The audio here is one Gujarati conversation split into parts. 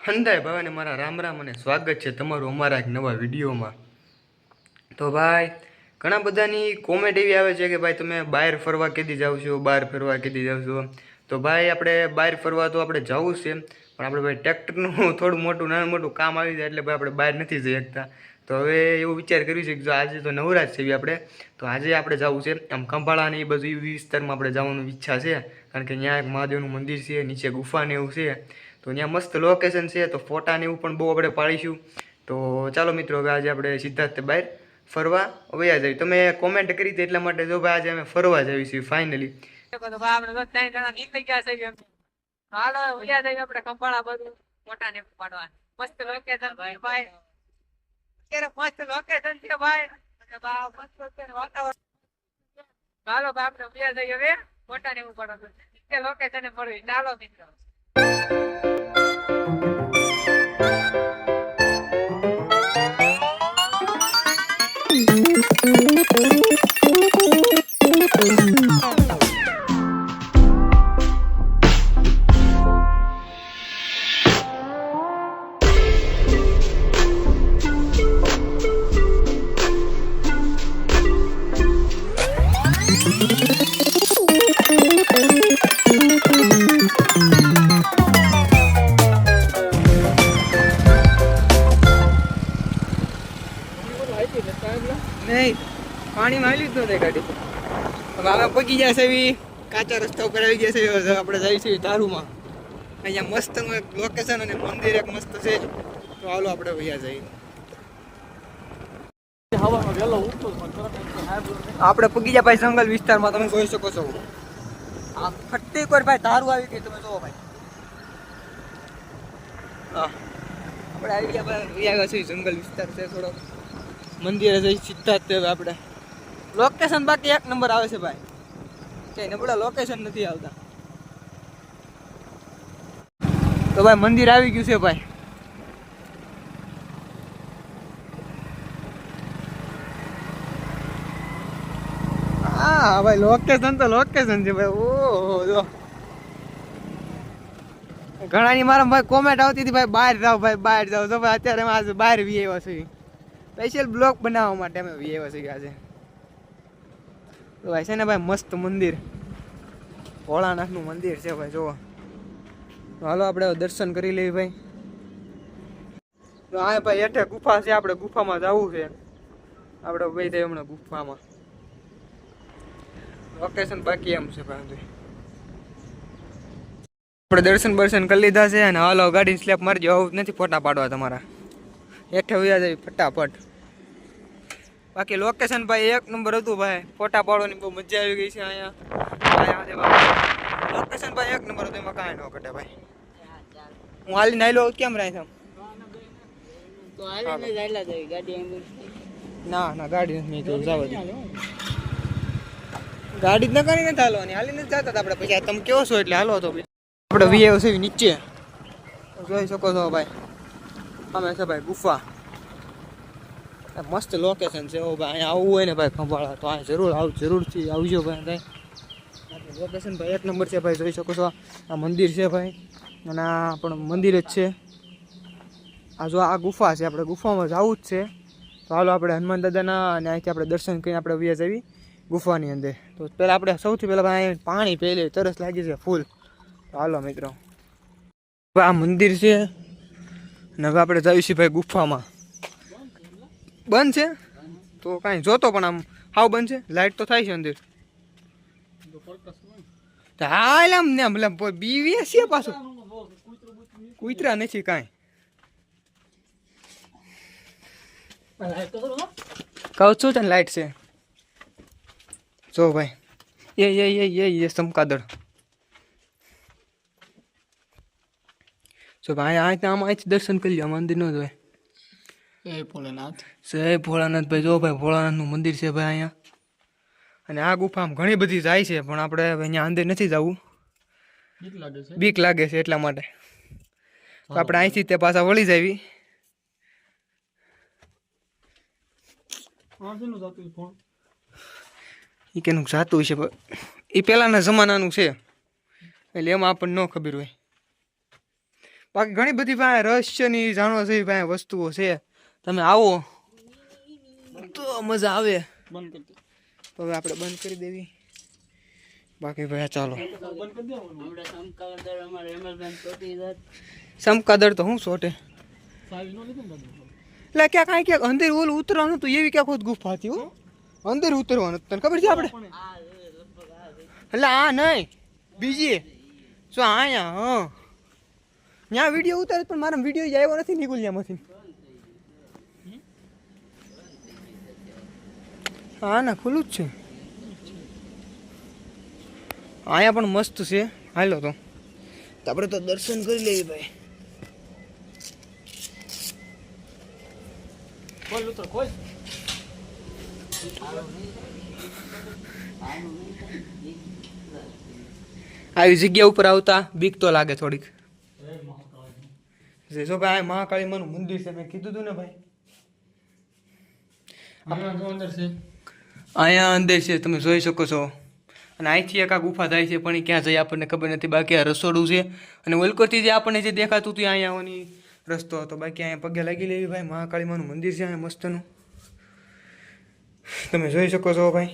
હંધાય ભાઈને મારા રામ રામ અને સ્વાગત છે તમારું અમારા એક નવા વિડીયોમાં। તો ભાઈ ઘણા બધાની કોમેન્ટ એવી આવે છે કે ભાઈ તમે બહાર ફરવા કેદી જાવ છો, બહાર ફરવા કેદી જાવ છો। તો ભાઈ આપણે બહાર ફરવા તો આપણે જવું છે, પણ આપણે ભાઈ ટ્રેક્ટરનું થોડું મોટું નાનું મોટું કામ આવી જાય એટલે ભાઈ આપણે બહાર નથી જઈ શકતા। તો હવે એવું વિચાર કર્યું છે કે જો આજે તો નવરાજ છે આપણે, તો આજે આપણે જવું છે આમ ખંભાળા ને એ બધું એ વિસ્તારમાં આપણે જવાની ઈચ્છા છે, કારણ કે ત્યાં એક મહાદેવનું મંદિર છે, નીચે ગુફા ને એવું છે, તો ત્યાં મસ્ત લોકેશન છે, તો ફોટા ને એવું પણ બહુ આપણે પાડીશું। તો ચાલો મિત્રો હવે આજે આપણે સિદ્ધાર્થ બહાર ફરવા વયા જઈએ। તમે કોમેન્ટ કરી હતી એટલા માટે જો ભાઈ આજે અમે ફરવા જઈએ છીએ ફાઇનલી। નહીં પાણીમાં આવી જ નહોતી ગાડી। હવે અમે પગી ગયા છે એવી કાચા રસ્તા ઉપર આવી ગયા છે, આપણે જઈએ છીએ ધારુમાં। અહીંયા મસ્તનું એક લોકેશન અને મંદિર એક મસ્ત છે, તો હાલો આપણે વયા જઈએ। આપણે પગી ગયા ભાઈ જંગલ વિસ્તારમાં, તમે જોઈ શકો છો આ ફટ્ટી કોઈ ભાઈ ધારું આવી ગઈ, તમે જોવો ભાઈ। હા આપણે આવી ગયા ભાઈ, વયા ગયા છે જંગલ વિસ્તાર છે થોડો, મંદિરે જઈ સીધા જ આપણે લોકેશન બાકી એક નંબર આવે છે ભાઈ, કઈ નબળા લોકેશન નથી આવતા। તો ભાઈ મંદિર આવી ગયું છે ભાઈ, હા ભાઈ લોકેશન તો લોકેશન છે ભાઈ। ઓહો જો ઘણાની મારા ભાઈ કોમેન્ટ આવતી હતી ભાઈ બહાર જાવ ભાઈ બહાર જાવ, તો ભાઈ અત્યારે અમે આજે બહાર વી આવ્યા છીએ સ્પેશિયલ બ્લોગ બનાવવા માટે અમે વી આવ્યા છીએ આજે। તો ભાઈ છે ને ભાઈ મસ્ત મંદિર, ભોળાનાથનું મંદિર છે ભાઈ જુઓ। તો હાલો આપણે દર્શન કરી લેવી ભાઈ। તો આ ભાઈ હેઠે ગુફા છે, આપણે ગુફામાં જવું છે, આપણે ભાઈ થઈ હમણાં ગુફામાં લોકેશન બાકી એમ છે ભાઈ। આપણે દર્શન બર્શન કરી લીધા છે અને હાલો ગાડી સ્લેપ મારજો, આવું નથી ફોટા પાડવા તમારા, હેઠે વયા જાય ફટાફટ। બાકી લોકેશન ભાઈ એક નંબર હતું ભાઈ, ફોટા પાડવાની બહુ મજા આવી ગઈ છે અહીંયા। લોકેશન ભાઈ એક નંબર હતું, એમાં કાંઈ ન ઘટે ભાઈ। હું હાલી નાઈ લો કેમ રહે છે? ના ના ગાડી નથી, તો જવા દે, ગાડી જ ન કરી નથી હાલવાની, હાલી નથી જતા આપણે પછી તમે કેવો છો એટલે હાલો તો આપણે વીએ છે નીચે જોઈ શકો છો ભાઈ, અમે છે ભાઈ ગુફા, મસ્ત લોકેશન છે ભાઈ। અહીંયા આવવું હોય ને ભાઈ ખંભાળા તો અહીંયા જરૂર જરૂરથી આવજો ભાઈ। ભાઈ લોકેશન ભાઈ એક નંબર છે ભાઈ, જોઈ શકો છો આ મંદિર છે ભાઈ, અને આ પણ મંદિર જ છે। આ જો આ ગુફા છે, આપણે ગુફામાં જવું જ છે, તો હાલો આપણે હનુમાન દાદાના અને અહીંથી આપણે દર્શન કરીને આપણે વ્યા જવી ગુફાની અંદર। તો પહેલાં આપણે સૌથી પહેલાં ભાઈ પાણી પહેલે તરસ લાગી છે ફૂલ, તો હાલો મિત્રો આ મંદિર છે ને હવે આપણે જઈશું ભાઈ ગુફામાં। બંધ છે તો કાંઈ જોતો પણ આમ હાવ બંધ છે, લાઇટ તો થાય છે અંદર, હાલ આમ ને આમ બીવી છે પાછું, કૂતરા નથી કાંઈ, કહું છું તને લાઇટ છે જો ભાઈ, એ ચમકાદળ જો ભાઈ અહીંથી દર્શન કરી લો, મંદિર ન જોય જય ભોળાનાથ, જય ભોળાનાથ ભાઈ। જો ભાઈ ભોળાનાથનું મંદિર છે ભાઈ અહીંયા, અને આ ગુફામાં ઘણી બધી જાય છે, પણ આપણે અહીંયા અંદર નથી જવું, બીક લાગે છે એટલા માટે, તો આપણે અહીંથી તે પાછા વળી જાવી। એ કેનું જાતું છે એ પહેલાંના જમાનાનું છે, એટલે એમાં આપણને ન ખબર હોય। બાકી ઘણી બધી ભાઈ રહસ્યની જાણવા જેવી ભાઈ વસ્તુઓ છે. તમે આવો તો મજા આવે. તો હવે આપણે બંધ કરી દેવી. બાકી ભાઈ ચાલો સમકાદર તો હું સોટે એટલે ક્યાંક ક્યાંક અંદર ઓલું ઉતરવાનું હતું એવી ક્યાંક હોત ગુફા હતી. અંદર ઉતરવાનું તને ખબર છે આપણે એટલે આ નહીં બીજી શું અહીંયા હા ત્યાં વિડીયો ઉતારે પણ મારા વિડીયો જ આવ્યો નથી નિકુલિયામાંથી. હા ના ખુલ્લું જ છે. અહીંયા પણ મસ્ત છે. હાલો તો આપણે તો દર્શન કરી લઈએ ભાઈ. આવી જગ્યા ઉપર આવતા બીક તો લાગે થોડીક. જો ભાઈ મહાકાળી માનું મંદિર છે મેં કીધું તું ને ભાઈ. અહીંયા અંદર છે તમે જોઈ શકો છો. અને અહીંથી એક આ ગુફા થાય છે પણ એ ક્યાં જાય આપણને ખબર નથી. બાકી આ રસોડું છે અને વલકોથી જે આપણને જે દેખાતું હતું અહીંયા આવવાની રસ્તો હતો. બાકી અહીંયા પગે લાગી લેવી ભાઈ. મહાકાળી માનું મંદિર છે અહીંયા મસ્તનું તમે જોઈ શકો છો ભાઈ.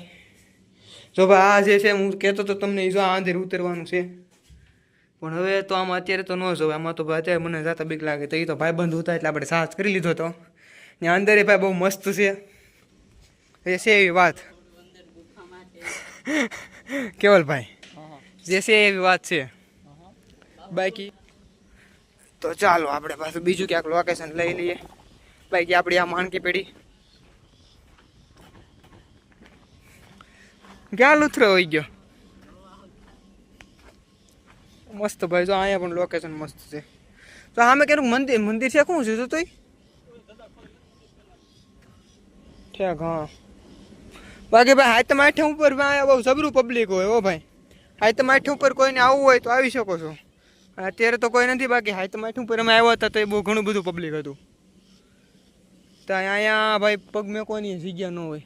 જો ભાઈ આ જે છે હું કહેતો તો તમને જો આ અંદર ઉતરવાનું છે પણ હવે તો આમાં અત્યારે તો ન જોવે. આમાં તો ભાઈ અત્યારે મને જાતા બીક લાગે. તો એ તો ભાઈબંધ હતા એટલે આપણે સાહસ કરી લીધો હતો. ને અંદર ભાઈ બહુ મસ્ત છે એ છે એવી વાત કેવલભાઈ જે છે એવી વાત છે. બાકી તો ચાલો આપણે પાછું બીજું ક્યાંક લોકેશન લઈ લઈએ. બાકી આપણી આ માણકી પેઢી ક્યાં લુથરો હોઈ ગયો. મસ્ત ભાઈ જો અહીંયા પણ લોકેશન મસ્ત છે. તો આમે કેનું મંદિર છે શું છે તો તોય ઠેક હા. બાકી ભાઈ હાથમ આઠમ ઉપર બહુ જબરું પબ્લિક હોય હો ભાઈ. હાથમ આઠમ ઉપર કોઈને આવવું હોય તો આવી શકો છો. અત્યારે તો કોઈ નથી. બાકી હાથમ આઠમ ઉપર અમે આવ્યા હતા તો એ બહુ ઘણું બધું પબ્લિક હતું. તો અહીંયા ભાઈ પગ મેકવાની જગ્યા ન હોય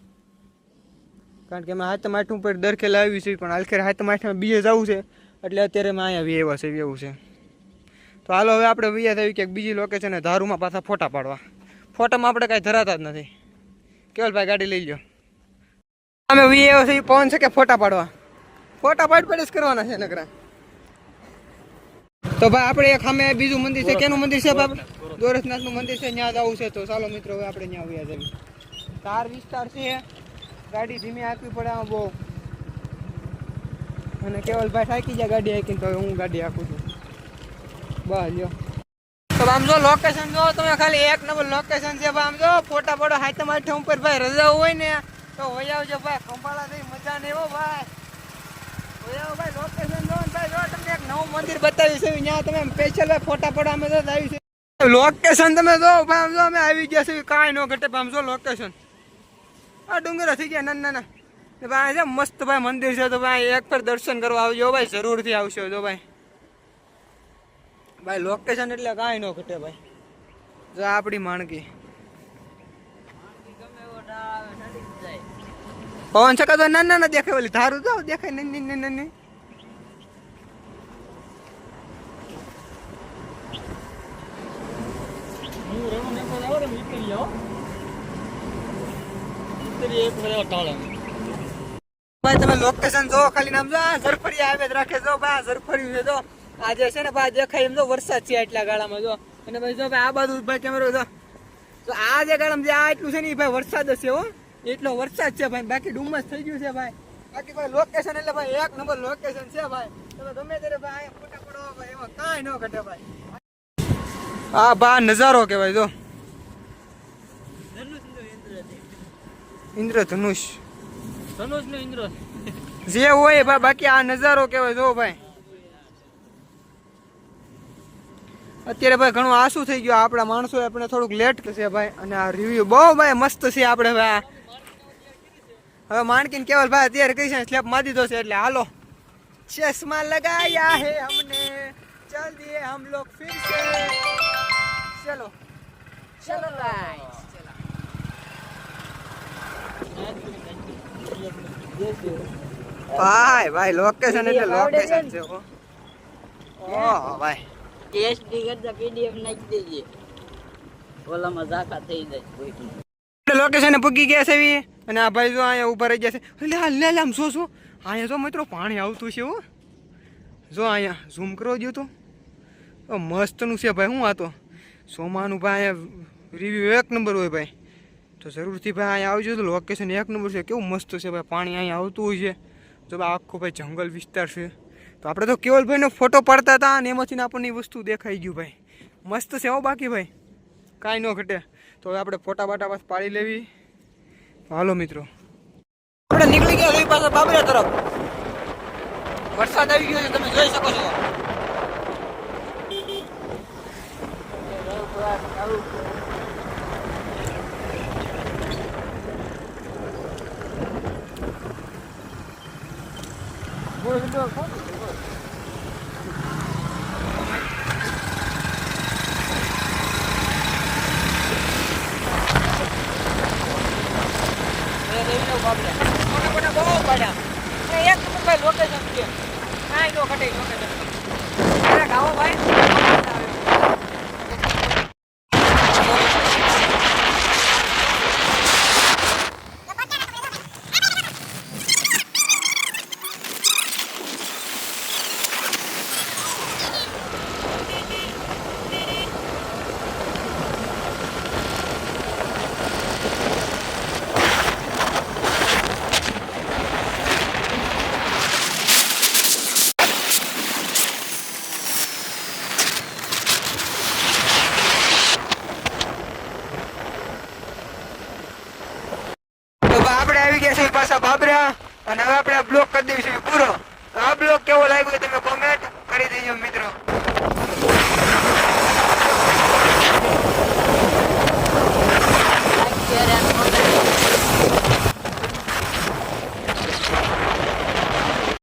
કારણ કે અમે હાથમ આઠમ ઉપર દરખેલ આવી છે પણ હાલખેર હાથમ આઠમ બીજે જવું છે એટલે અત્યારે અમે અહીંયા વ્યવા છે એવું છે. તો હાલો હવે આપણે વૈયા થયું ક્યાંક બીજી લોકેશન ધારુમાં પાછા ફોટા પાડવા. ફોટામાં આપણે કાંઈ ધરાતા જ નથી. કેવલભાઈ ગાડી લઈ લો. અમે વ્યવા છે પવન છે કે ફોટા પાડવા. ફોટા પાડ જ કરવાના છે નકરા. તો ભાઈ આપણે એક સામે બીજું મંદિર છે. કેનું મંદિર છે બાબા? દોરસનાથનું મંદિર છે. ત્યાં જવું છે. તો ચાલો મિત્રો હવે આપણે ત્યાં વૈયા જઈએ. ધાર વિસ્તાર છે. ગાડી ધીમી હાંકવી પડે આમાં બહુ. અને કેવલભાઈ થાકી જાય ગાડી હાંકીને તો હું ગાડી હાંકું છું. બસ લ્યો. તો આમ જો લોકેશન જો તમે ખાલી એક નંબર લોકેશન છે ભાઈ. આમ જો ફોટા પડો હાથમ આઠમ ઉપર ભાઈ રજા હોય ને તો વહી આવજો ભાઈ. ખંભાળા થઈ મજા નહીં હો ભાઈ. વહી આવો ભાઈ. લોકેશન જો ભાઈ જો તમને એક નવું મંદિર બતાવ્યું છે ત્યાં તમે સ્પેશિયલ ભાઈ ફોટા પડો અમે તો આવ્યું છે. લોકેશન તમે જો ભાઈ. આમ જો અમે આવી ગયા છે કાંઈ ન ઘટે. આમ જો લોકેશન આ ડુંગરા થઈ ગયા નાના નાના ભાઈ છે મસ્ત ભાઈ મંદિર છે. તો ભાઈ એક પર દર્શન કરવા આવજો ભાઈ. જરૂરથી આવશો જો ભાઈ. ભાઈ લોકેશન એટલે કાંઈ ન ઘટે ભાઈ. જો આપણી માણકી પવન છકા તો નાના ના દેખાય. ઓલી ધારું જાવ દેખાય નાની નાની. ભાઈ તમે લોકેશન જો ખાલી નામ જો ઝરફરી આવે જ રાખે. જો ભાઈ ઝરફર્યું છે જો આજે છે ને ભાઈ દેખાય એમ જો વરસાદ છે એટલા ગાળામાં જો. અને ભાઈ જો ભાઈ આ બાજુ ભાઈ કેમેરો જો તો આ જે ગાળામાં જે આ એટલું છે ને એ ભાઈ વરસાદ હશે હો. એટલો વરસાદ છે ભાઈ. બાકી ડુમ્મસ થઈ ગયું છે ભાઈ. બાકી ભાઈ લોકેશન એટલે ભાઈ એક નંબર લોકેશન છે ભાઈ. તમે ગમે ત્યારે ભાઈ ફોટા પડો ભાઈ એમાં કાંઈ ન ઘટે ભાઈ. આ બા નજારો કહેવાય જો. ઇન્દ્રધનુષ ધનુષ નો ઇન્દ્ર જે હોય ભાઈ. બાકી આ નજારો કહેવાય જો ભાઈ. અત્યારે ભાઈ ઘણું આસું થઈ ગયું. આપણા માણસો આપણે થોડુંક લેટ છે ભાઈ. અને આ રિવ્યુ બહુ ભાઈ મસ્ત છે. આપણે ભાઈ હવે માણકીને કેવલ ભાઈ અત્યારે કઈ છે સ્લેપ મારી દીધો છે એટલે હાલો. ચશ્મા લગાયા હે हमने चल दिए हम लोग फिर से चलो चलो गाइस ભાઈ ભાઈ લોકેશન એટલે લોકેશન છે. ઓ ભાઈ એસડી કરતા પીડીએફ નાખી દેજે, ઓલામાં ઝાકા થઈ જાય. લોકેશન પૂગી ગયા છે એવી, અને આ ભાઈ જો અહીંયા ઊભા રહી ગયા છે. એટલે હાલ લે આમ શું અહીંયા જો મિત્રો પાણી આવતું છે. હો જો અહીંયા ઝૂમ કરો જો તો મસ્તનું છે ભાઈ. શું આ તો સોમાનું ભાઈ અહીંયા રિવ્યુ એક નંબર હોય ભાઈ. તો જરૂરથી ભાઈ અહીંયા આવજો. તો લોકેશન એક નંબર છે. કેવું મસ્ત છે ભાઈ. પાણી અહીંયા આવતું હોય છે. જો ભાઈ આખો ભાઈ જંગલ વિસ્તાર છે. તો આપણે તો કેવલભાઈનો ફોટો પાડતા હતા અને એમાંથી આપણને એ વસ્તુ દેખાઈ ગયું ભાઈ. મસ્ત છે હો બાકી ભાઈ, કાંઈ ન ઘટે. તો હવે આપણે ફોટા બાટા બસ પાડી લેવી. હાલો મિત્રો, આપણે નીકળી ગયા છીએ પાછા બાબરા તરફ. વરસાદ આવી ગયો છે, તમે જોઈ શકો છો. બહુ પડ્યા એક નંબર ભાઈ લોકેશન છે. કાંઈ નો ઘટે લોકેશન. આવો ભાઈ. આપણે આવી ગયા છીએ પાછા બાબરા, અને હવે આપણે બ્લોક કરી દઈશું પૂરો. આ બ્લોક કેવો લાગ્યો તમે કોમેન્ટ કરી દેજો મિત્રો.